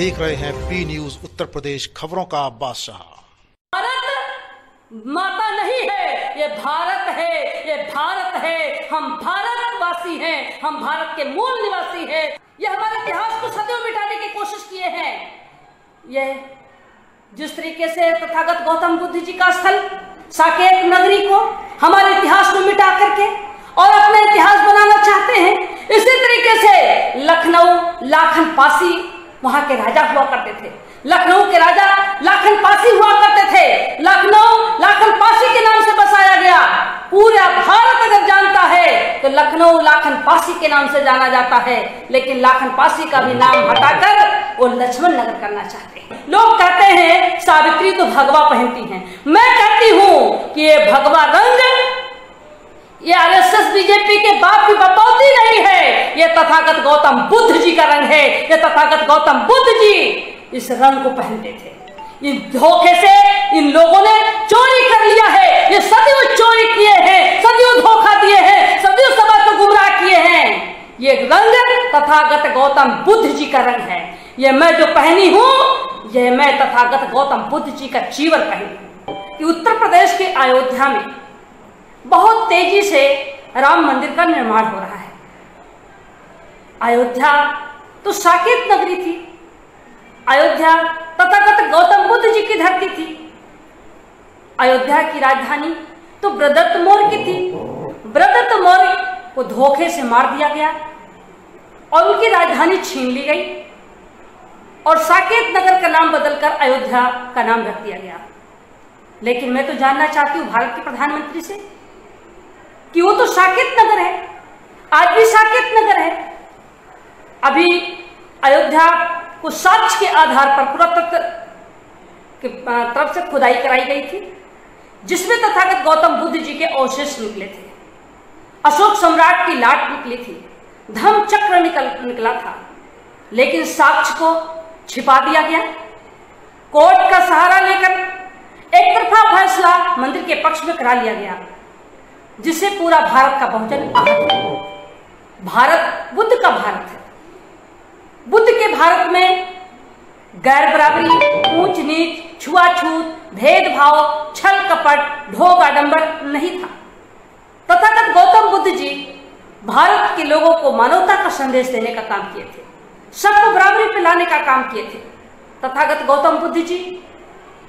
देख रहे हैं पी न्यूज उत्तर प्रदेश, खबरों का बादशाह। भारत माता नहीं है, ये भारत है, ये भारत है। हम भारतवासी हैं, हम भारत के मूल निवासी हैं। ये हमारे इतिहास को सदैव मिटाने की कोशिश किए हैं। ये जिस तरीके से तथागत गौतम बुद्ध जी का स्थल साकेत नगरी को हमारे इतिहास को मिटा करके और अपना इतिहास बनाना चाहते हैं, इसी तरीके से लखनऊ लाखन पासी वहां के राजा हुआ करते थे। लखनऊ के राजा लाखन पासी हुआ करते थे। लखनऊ लाखन पासी के नाम से बसाया गया। पूरा भारत अगर जानता है तो लखनऊ लाखन पासी के नाम से जाना जाता है, लेकिन लाखन पासी का भी नाम हटाकर वो लक्ष्मण नगर करना चाहते हैं। लोग कहते हैं सावित्री तो भगवा पहनती हैं, मैं कहती हूं कि ये भगवा रंग ये आरएसएस बीजेपी के बाप की बपौती नहीं है, ये तथागत गौतम बुद्ध जी का रंग है। ये तथागत गौतम बुद्ध जी इस रंग को पहनते थे। इन धोखे से इन लोगों ने चोरी कर लिया है। ये सदैव चोरी किए हैं, सदैव धोखा दिए हैं, सदैव समाज को गुमराह किए हैं। ये रंग तथागत गौतम बुद्ध जी का रंग है। ये मैं जो पहनी हूं, ये मैं तथागत गौतम बुद्ध जी का चीवर पहनी हूं। उत्तर प्रदेश के अयोध्या में बहुत तेजी से राम मंदिर का निर्माण हो रहा है। अयोध्या तो साकेत नगरी थी। अयोध्या तथागत गौतम बुद्ध जी की धरती थी। अयोध्या की राजधानी तो ब्रदत्त मौर्य की थी। ब्रदत्त मौर्य को धोखे से मार दिया गया और उनकी राजधानी छीन ली गई और साकेत नगर का नाम बदलकर अयोध्या का नाम रख दिया गया। लेकिन मैं तो जानना चाहती हूं भारत के प्रधानमंत्री से कि वो तो साकेत नगर है, आज भी साकेत नगर है। अभी अयोध्या को साक्ष्य के आधार पर पुरातत्व की तरफ से खुदाई कराई गई थी, जिसमें तथागत गौतम बुद्ध जी के अवशेष निकले थे। अशोक सम्राट की लाट निकली थी, धम्म चक्र निकला था, लेकिन साक्ष्य को छिपा दिया गया। कोर्ट का सहारा लेकर एक तरफा फैसला मंदिर के पक्ष में करा लिया गया, जिससे पूरा भारत का बहुजन आहत है। भारत बुद्ध का भारत है। बुद्ध के भारत में गैर बराबरी, ऊंच नीच, छुआछूत, भेदभाव, छल कपट, ढोंग आडंबर नहीं था। तथागत गौतम बुद्ध जी भारत के लोगों को मानवता का संदेश देने का काम किए थे, सबको बराबरी पे लाने का काम किए थे। तथागत गौतम बुद्ध जी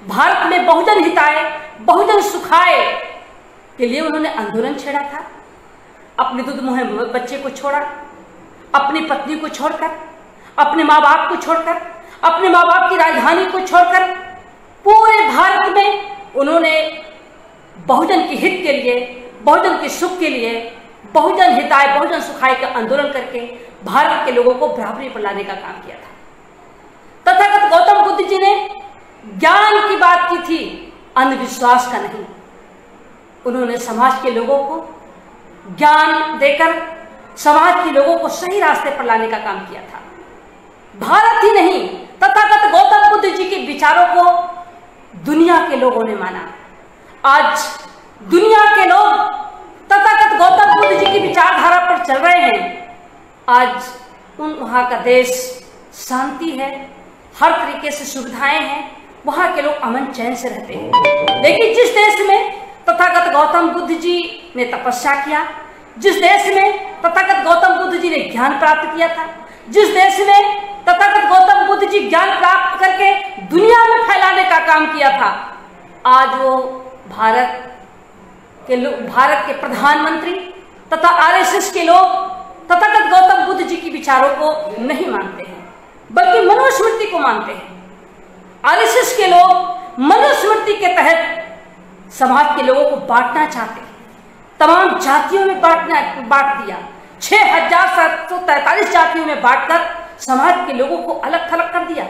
भारत में बहुजन हिताय, बहुजन सुखाय के लिए उन्होंने आंदोलन छेड़ा था। अपने दूध मुहे बच्चे को छोड़ा, अपनी पत्नी को छोड़कर, अपने माँ बाप को छोड़कर, अपने माँ बाप की राजधानी को छोड़कर पूरे भारत में उन्होंने बहुजन के हित के लिए, बहुजन के सुख के लिए, बहुजन हिताय, बहुजन सुखाय का आंदोलन करके भारत के लोगों को बराबरी पर लाने का काम किया था। तथागत गौतम बुद्ध जी ने ज्ञान की बात की थी, अंधविश्वास का नहीं। उन्होंने समाज के लोगों को ज्ञान देकर समाज के लोगों को सही रास्ते पर लाने का काम किया था। भारत ही नहीं, तथागत गौतम बुद्ध जी के विचारों को दुनिया के लोगों ने माना। आज दुनिया के लोग तथागत गौतम बुद्ध जी की विचारधारा पर चल रहे हैं। आज वहां का देश शांति है, हर तरीके से सुविधाएं हैं, वहां के लोग अमन चैन से रहते हैं। लेकिन जिस देश में तथागत गौतम बुद्ध जी ने तपस्या किया, जिस देश में तथागत गौतम बुद्ध जी ने ज्ञान प्राप्त किया था, जिस देश में तथागत गौतम बुद्ध जी ज्ञान प्राप्त करके दुनिया में फैलाने का काम किया था, आज वो भारत के प्रधानमंत्री तथा आरएसएस के लोग तथागत गौतम बुद्ध जी की विचारों को नहीं मानते हैं, बल्कि मनुस्मृति को मानते हैं। आरएसएस के लोग मनुस्मृति के तहत समाज के लोगों को बांटना चाहते हैं। तमाम जातियों में बांट दिया। 6743 जातियों में बांटकर समाज के लोगों को अलग थलग कर दिया।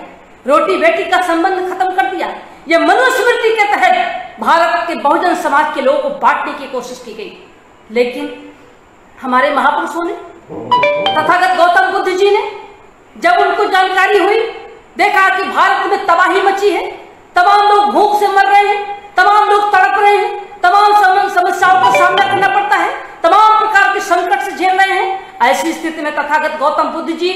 रोटी बेटी का संबंध खत्म कर दिया। यह मनुस्मृति के तहत भारत के बहुजन समाज के लोगों को बांटने की कोशिश की गई। लेकिन हमारे महापुरुषों ने, तथागत गौतम बुद्ध जी ने, जब उनको जानकारी हुई, देखा कि भारत में तबाही मची है, तमाम लोग भूख से मर रहे हैं, तमाम लोग तड़प रहे हैं, तमाम समस्याओं का सामना करना पड़ता है, तमाम प्रकार के संकट से झेल रहे हैं। ऐसी स्थिति में तथागत गौतम बुद्ध जी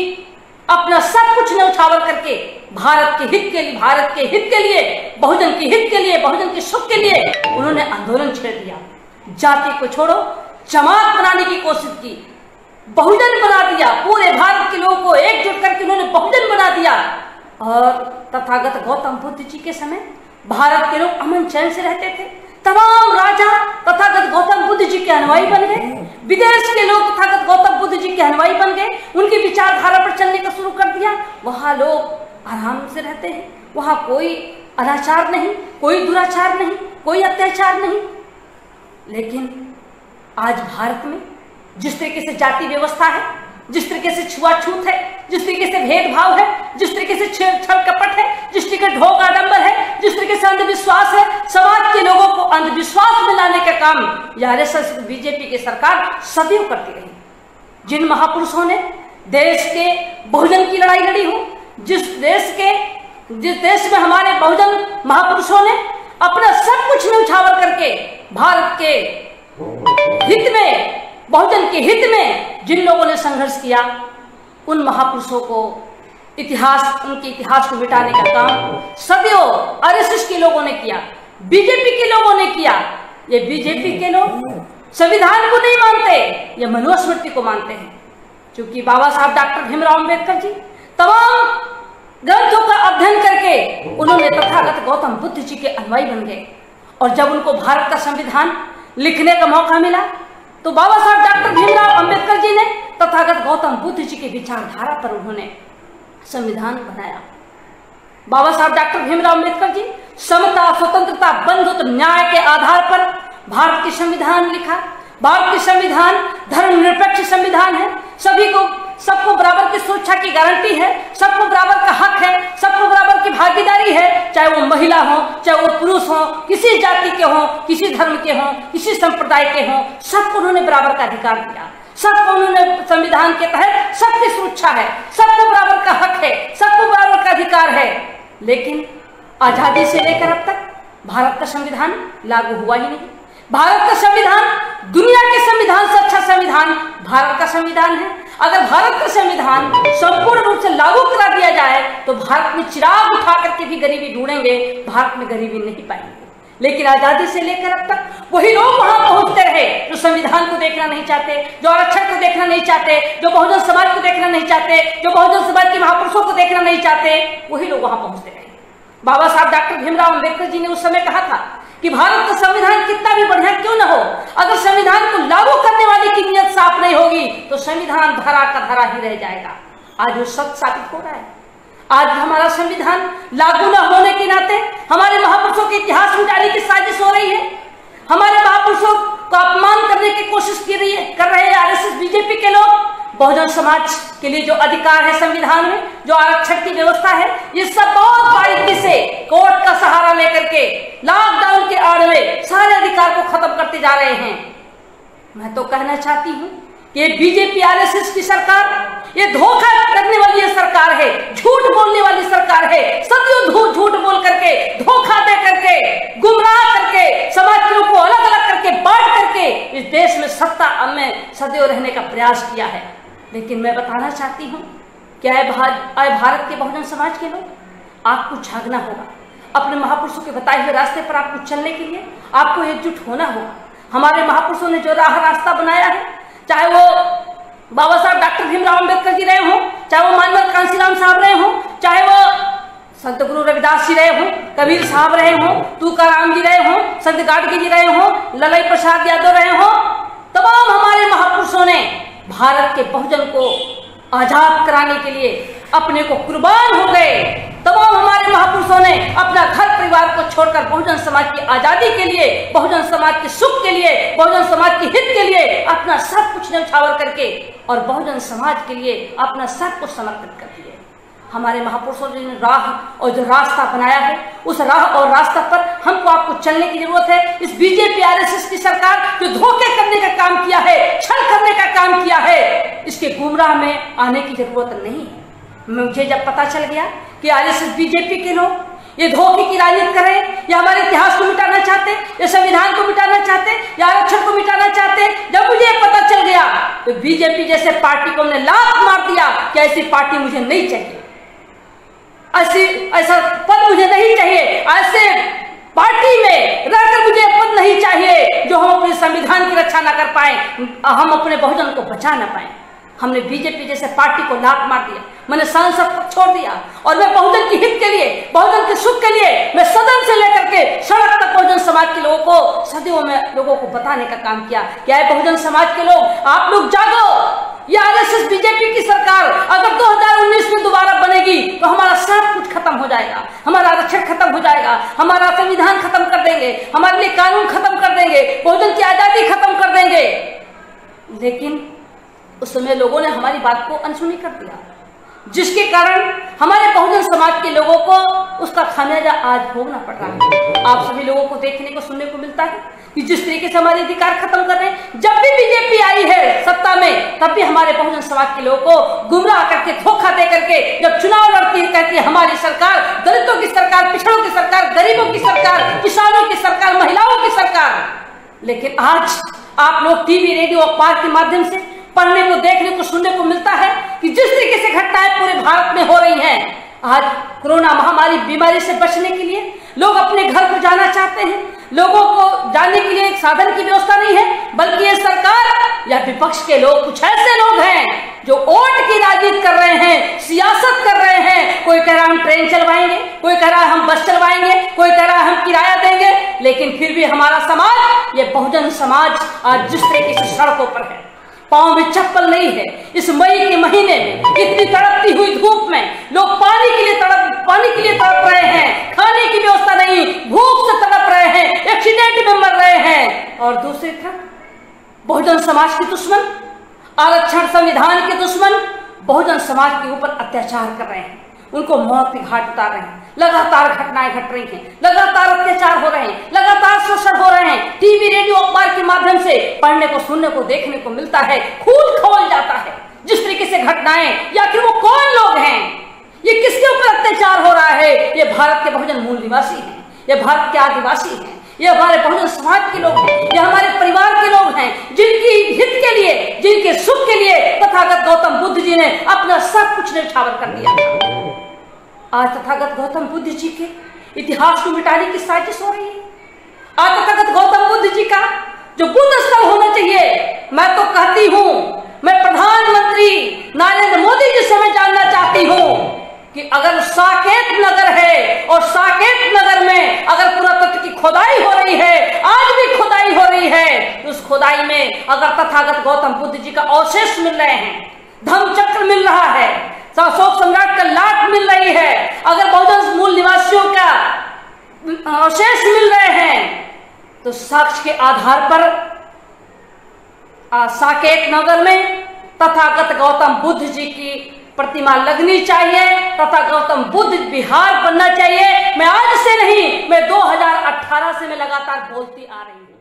अपना सब कुछ न्यौछावर करके भारत के हित के लिए, बहुजन के हित के लिए, बहुजन के सुख के लिए उन्होंने आंदोलन छेड़ दिया। जाति को छोड़ो, जमात बनाने की कोशिश की, बहुजन बना दिया। पूरे भारत के लोगों को एकजुट करके उन्होंने बहुजन बना दिया। और तथागत गौतम बुद्ध जी के समय भारत के लोग अमन चैन से रहते थे। तमाम राजा तथागत गौतम बुद्ध जी के अनुयायी बन गए। विदेश के लोग तथागत गौतम बुद्ध जी के अनुयायी बन गए, उनकी विचारधारा पर चलने का शुरू कर दिया। वहां लोग आराम से रहते हैं, वहां कोई अनाचार नहीं, कोई दुराचार नहीं, कोई अत्याचार नहीं। लेकिन आज भारत में जिस तरीके से जाति व्यवस्था है, जिस तरीके से छुआछूत है, जिस तरीके से भेदभाव है, जिस तरीके से छल कपट है, जिस तरीके से ढोंग आडंबर है, जिस तरीके से अंधविश्वास है, समाज के लोगों को अंधविश्वास में लाने का काम यह आरएसएस बीजेपी की सरकार सदैव करती रही। जिन महापुरुषों ने देश के बहुजन की लड़ाई लड़ी हो, जिस देश में हमारे बहुजन महापुरुषों ने अपना सब कुछ न्यौछावर करके भारत के हित में, बहुजन के हित में जिन लोगों ने संघर्ष किया, उन महापुरुषों को उनके इतिहास को मिटाने का काम सदैव आरएसएस के लोगों ने किया, बीजेपी के लोगों ने किया। ये बीजेपी के लोग संविधान को नहीं मानते, ये मनुस्मृति को मानते हैं। क्योंकि बाबा साहब डॉक्टर भीमराव अंबेडकर जी तमाम ग्रंथों का अध्ययन करके उन्होंने तथागत गौतम बुद्ध जी के अनुयायी बन गए। और जब उनको भारत का संविधान लिखने का मौका मिला तो बाबा साहब डॉक्टर भीमराव अंबेडकर जी ने तथागत गौतम बुद्ध जी की विचारधारा पर उन्होंने संविधान बनाया। बाबा साहब डॉक्टर भीमराव अंबेडकर जी समता, स्वतंत्रता, बंधुत्व, न्याय के आधार पर भारत के संविधान लिखा। भारत के संविधान धर्मनिरपेक्ष संविधान है, सबको बराबर की सुरक्षा की गारंटी है, सबको बराबर का हक है, सबको बराबर की भागीदारी है, चाहे वो महिला हो, चाहे वो पुरुष हो, किसी जाति के हो, किसी धर्म के हो, किसी संप्रदाय के हो, सबको उन्होंने बराबर का अधिकार दिया। सबको उन्होंने संविधान के तहत सबकी सुरक्षा है, सबको बराबर का हक है, सबको बराबर का अधिकार है। लेकिन आजादी से लेकर अब तक भारत का संविधान लागू हुआ ही नहीं। भारत का संविधान दुनिया के संविधान से अच्छा संविधान भारत का संविधान है। अगर भारत का संविधान संपूर्ण रूप से लागू करा दिया जाए तो भारत में चिराग उठा करके भी गरीबी ढूंढेंगे, भारत में गरीबी नहीं पाएंगे। लेकिन आजादी से लेकर अब तक वही लोग वहां पहुंचते रहे जो संविधान को देखना नहीं चाहते, जो आरक्षण को देखना नहीं चाहते, जो बहुजन समाज को देखना नहीं चाहते, जो बहुजन समाज के महापुरुषों को देखना नहीं चाहते, वही लोग वहां पहुंचते रहे। बाबा साहब डॉक्टर भीमराव अंबेडकर जी ने उस समय कहा था कि भारत का संविधान कितना भी बढ़िया क्यों न हो, अगर संविधान को लागू करने वाले की नीयत साफ नहीं होगी तो संविधान धरा का धरा ही रह जाएगा। आज वो सत्य साबित हो रहा है। आज हमारा संविधान लागू न होने के नाते हमारे महापुरुषों के इतिहास मिटाने की साजिश हो रही है। हमारे महापुरुषों को अपमान करने की कोशिश कर रहे हैं आरएसएस बीजेपी के लोग। बहुजन समाज के लिए जो अधिकार है संविधान में, जो आरक्षण की व्यवस्था है, ये सब बहुत बारीकी से कोर्ट का सहारा लेकर के लॉकडाउन के आड़ में सारे अधिकार को खत्म करते जा रहे हैं। मैं तो कहना चाहती हूँ कि बीजेपी आरएसएस की सरकार ये धोखा करने वाली सरकार है, झूठ बोलने वाली सरकार है। सदियों झूठ बोल करके, धोखा दे करके, गुमराह करके, समाज के लोगों को अलग अलग करके, बांट करके इस देश में सत्ता में सदैव रहने का प्रयास किया है। लेकिन मैं बताना चाहती हूँ कि आए भारत के बहुजन समाज के लोग, आपको जागना होगा। अपने महापुरुषों के बताए हुए रास्ते पर आपको चलने के लिए आपको एकजुट होना होगा। हमारे महापुरुषों ने जो रास्ता बनाया है, चाहे वो बाबा साहब डॉक्टर भीमराव अंबेडकर जी रहे हों, चाहे वो मानवत कांशीराम साहब रहे हों, चाहे वो संत गुरु रविदास जी रहे हों, कबीर साहब रहे हों, तुकाराम जी रहे हों, संत गाडगी जी रहे हों, ललाई प्रसाद यादव रहे हों, तमाम हमारे महापुरुषों ने भारत के बहुजन को आजाद कराने के लिए अपने को कुर्बान हो गए। तमाम हमारे महापुरुषों ने अपना घर परिवार को छोड़कर बहुजन समाज की आजादी के लिए, बहुजन समाज के सुख के लिए, बहुजन समाज के हित के लिए अपना सब कुछ न्यौछावर करके और बहुजन समाज के लिए अपना सब कुछ समर्पित कर दिए। हमारे महापुरुषों ने राह और जो रास्ता बनाया है, उस राह और रास्ता पर हमको आपको चलने की जरूरत है। इस बीजेपी आरएसएस की सरकार जो धोखे करने का काम किया है, छल करने का काम किया है, इसके गुमराह में आने की जरूरत नहीं है। मुझे जब पता चल गया कि आरएसएस बीजेपी के लोग ये धोखे की राजनीति कर रहे हैं, या हमारे इतिहास को मिटाना चाहते, या संविधान को मिटाना चाहते, या आरक्षण को मिटाना चाहते। जब मुझे पता चल गया तो बीजेपी जैसे पार्टी को हमने लात मार दिया कि ऐसी पार्टी मुझे नहीं चाहिए, ऐसा पद मुझे नहीं चाहिए, ऐसे पार्टी में रहकर मुझे पद नहीं चाहिए जो हम अपने संविधान की रक्षा न कर पाए, हम अपने बहुजन को बचा न पाए। हमने बीजेपी जैसे पार्टी को लात मार दिया, मैंने सांसद पद छोड़ दिया और मैं बहुजन के हित के लिए, बहुजन के सुख के लिए मैं सदन से लेकर के सड़क तक बहुजन समाज के लोगों को सदियों में लोगों को बताने का काम किया। क्या है बहुजन समाज के लोग, आप लोग जागो। ये आरएसएस बीजेपी की सरकार अगर 2019 में दोबारा बनेगी तो हमारा सब कुछ खत्म हो जाएगा, हमारा आरक्षण खत्म हो जाएगा, हमारा संविधान खत्म कर देंगे, हमारे लिए कानून खत्म कर देंगे, बहुजन की आजादी खत्म कर देंगे। लेकिन उस समय लोगों ने हमारी बात को अनसुनी कर दिया, जिसके कारण हमारे बहुजन समाज के लोगों को उसका खामियाजा आज भोगना पड़ रहा है। आप सभी लोगों को देखने को सुनने को मिलता है कि जिस तरीके से हमारे अधिकार खत्म कर रहे हैं, जब भी बीजेपी आई है सत्ता में तब भी हमारे बहुजन समाज के लोगों को गुमराह करके, धोखा दे करके जब चुनाव लड़ती है कहती है हमारी सरकार दलितों की सरकार, पिछड़ों की सरकार, गरीबों की सरकार, किसानों की सरकार, महिलाओं की सरकार। लेकिन आज आप लोग टीवी, रेडियो, अखबार के माध्यम से पढ़ने को, देखने को, सुनने को मिलता है कि जिस तरीके से घटनाएं पूरे भारत में हो रही हैं। आज कोरोना महामारी बीमारी से बचने के लिए लोग अपने घर को जाना चाहते हैं, लोगों को जाने के लिए एक साधन की व्यवस्था नहीं है, बल्कि ये सरकार या विपक्ष के लोग, कुछ ऐसे लोग हैं जो वोट की राजनीति कर रहे हैं, सियासत कर रहे हैं। कोई कह रहा हम ट्रेन चलवाएंगे, कोई कह रहा हम बस चलवाएंगे, कोई कह रहा हम किराया देंगे, लेकिन फिर भी हमारा समाज, ये बहुजन समाज आज जिस तरीके से सड़कों पर है, पांव में चप्पल नहीं है, इस मई के महीने में इतनी तड़पती हुई धूप में लोग पानी के लिए तड़प रहे हैं, खाने की व्यवस्था नहीं, भूख से तड़प रहे हैं, एक्सीडेंट में मर रहे हैं। और दूसरी तरफ बहुजन समाज के दुश्मन, आरक्षण संविधान के दुश्मन बहुजन समाज के ऊपर अत्याचार कर रहे हैं, उनको मौत के घाट उतार रहे हैं। लगातार घटनाएं घट रही हैं, लगातार अत्याचार हो रहे हैं, लगातार शोषण हो रहे हैं। टीवी, रेडियो, अखबार के माध्यम से पढ़ने को, सुनने को, देखने को मिलता है, खून खौल जाता है जिस तरीके से घटनाएं। या फिर वो कौन लोग हैं, ये किसके ऊपर अत्याचार हो रहा है? ये भारत के बहुजन मूल निवासी हैं, ये भारत के आदिवासी हैं, ये हमारे बहुजन समाज के लोग हैं, ये हमारे परिवार के लोग हैं, जिनकी हित के लिए, जिनके सुख के लिए तथागत गौतम बुद्ध जी ने अपना सब कुछ न्यौछावर कर दिया था। आज तथागत गौतम बुद्ध जी के इतिहास को मिटाने की साजिश हो रही है। आज तथागत गौतम बुद्ध जी का जो बुद्ध स्थल होना चाहिए, मैं तो कहती हूं, मैं प्रधानमंत्री नरेंद्र मोदी जी से मैं जानना चाहती हूं कि अगर साकेत नगर है और साकेत नगर में अगर पुरातत्व की खोदाई हो रही है, आज भी खोदाई हो रही है, तो उस खोदाई में अगर तथागत गौतम बुद्ध जी का अवशेष मिल रहे हैं, धम्मचक्र मिल रहा है, अशोक सम्राट का लाट मिल रही है, अगर बहुजन मूल निवासियों का अवशेष मिल रहे हैं, तो साक्ष्य के आधार पर साकेत नगर में तथागत गौतम बुद्ध जी की प्रतिमा लगनी चाहिए, तथा गौतम बुद्ध विहार बनना चाहिए। मैं आज से नहीं, मैं 2018 से मैं लगातार बोलती आ रही हूं।